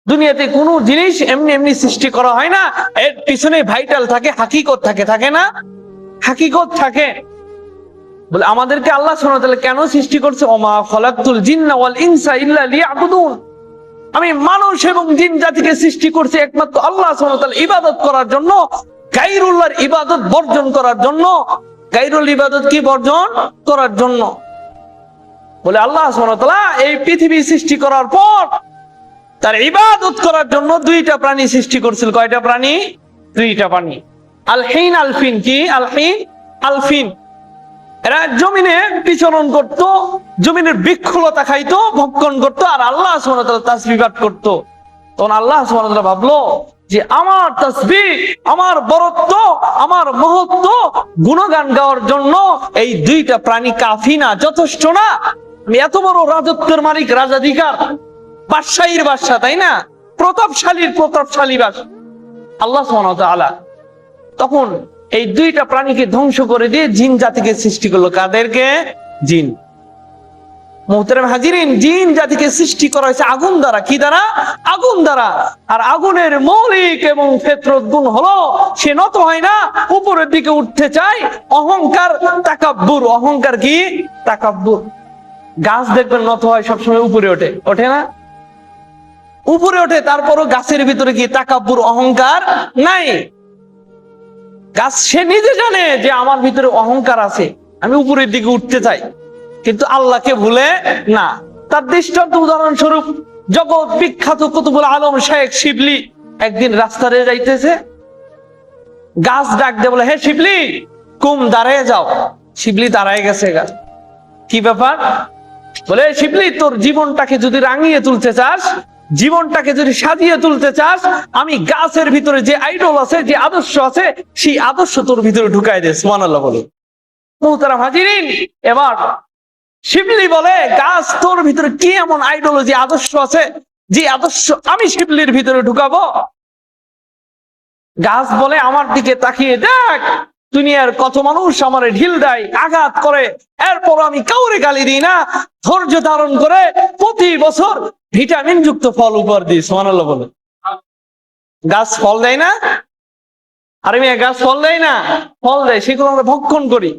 দুনিয়াতে কোনো জিনিস এমনি এমনি সৃষ্টি করা হয় না, এর পিছনে ভাইটাল থাকে, হাকিকত থাকে, থাকে না? হাকিকত থাকে। বলে আমাদেরকে আল্লাহ সুবহানাহু ওয়া তাআলা কেন সৃষ্টি করছে? ওমা খালাকতুল জিন্না ওয়াল ইনসা ইল্লা লিয়াবুদুন। আমি মানুষ এবং জিন জাতিকে সৃষ্টি করছি একমাত্র আল্লাহ সুবহানাহু ওয়া তাআলা ইবাদত করার জন্য, গায়রুল্লাহর ইবাদত বর্জন করার জন্য। গায়রুল ইবাদত কি বর্জন করার জন্য? বলে আল্লাহ সুবহানাহু ওয়া তাআলা এই পৃথিবী সৃষ্টি করার পর তার ইবাদত করার জন্য দুইটা প্রাণী সৃষ্টি করছিল। কয়টা প্রাণী? দুইটা প্রাণী। আলহিন আলফিন। কি আলহিন আলফিন? এরা জমিনে বিচরণ করত, জমিনের বৃক্ষলতা খাইতো, ভক্ষণ করতো, আর আল্লাহ সুবহানাহু ওয়া তাআলা তাসবিহ পাঠ করতো। তখন আল্লাহ সুবহানাহু ওয়া তাআলা ভাবলো যে আমার তাসবিহ, আমার বরত্ব, আমার মহত্ব গুণগান গাওয়ার জন্য এই দুইটা প্রাণী কাফি না, যথেষ্ট না? আমি এত বড় রাজত্বের মালিক, রাজাধিকার, বাদশাহীর বাদশাহ, তাই না? প্রতাপশালীর প্রতাপশালী বাদশাহ আল্লাহ সুবহানাহু ওয়া তাআলা। তখন এই দুইটা প্রাণীকে ধ্বংস করে দিয়ে জিন জাতিকে সৃষ্টি করলো। কাদেরকে? জিন। মুহতারাম হাজিরিন, জিন জাতিকে সৃষ্টি করা হয়েছে আগুন দ্বারা। কি দ্বারা? আগুন দ্বারা। আর আগুনের মৌলিক এবং ফিতরত গুণ হলো সে নত হয় না, উপরের দিকে উঠতে চায়। অহংকার, তাকাব্বুর। অহংকার কি? তাকাব্বুর। গাছ দেখবেন নত হয়, সবসময় উপরে ওঠে, ওঠে না? উপরে ওঠে, তারপরও গাছের ভিতরে কি? তাকাব্বুর, অহংকার নাই। গাছ সে নিজে জানে যে আমার ভিতরে অহংকার আছে, আমি উপরের দিকে উঠতে চাই, কিন্তু আল্লাহকে ভুলে না। তার দৃষ্টান্ত উদাহরণস্বরূপ জগৎ বিখ্যাত কুতুবুল আলম শেখ শিবলি একদিন রাস্তায় যাইতেছে, গাছ ডাক দিয়ে বলে, হে শিবলি, কুম, দাঁড়ায় যাও। শিবলি দাঁড়ায় গেছে। গাছ, কি ব্যাপার? বলে, শিবলি, তোর জীবনটাকে যদি রাঙিয়ে তুলতে চাস, জীবনটাকে যদি সাজিয়ে তুলতে চাস, আমি গাছের ভিতরে যে আইডল আছে, যে আদর্শ আছে, সেই আদর্শ তোর ভিতরে ঢুকাই দে। সুবহানাল্লাহ বলে। মুহতারাম হাজিরিন, এবার শিবলি বলে, গাছ, তোর ভিতরে কি এমন আইডিওলজি, আদর্শ আছে, যে আদর্শ আমি শিবলির ভিতরে ঢুকাবো? গাছ বলে, আমার দিকে তাকিয়ে দেখ, দুনিয়ার কত মানুষ আমারে ঢিল দেয়, আঘাত করে, এরপর আমি কাউরে গালি দিই না, ধৈর্য ধারণ করে প্রতি বছর ভিটামিন যুক্ত ফল উপহার দিই। সুবহানাল্লাহ বলে। গাছ ফল দেয় না? আরে মেয়ে, গাছ ফল দেয় না? ফল দেয়, সেগুলো আমরা ভক্ষণ করি।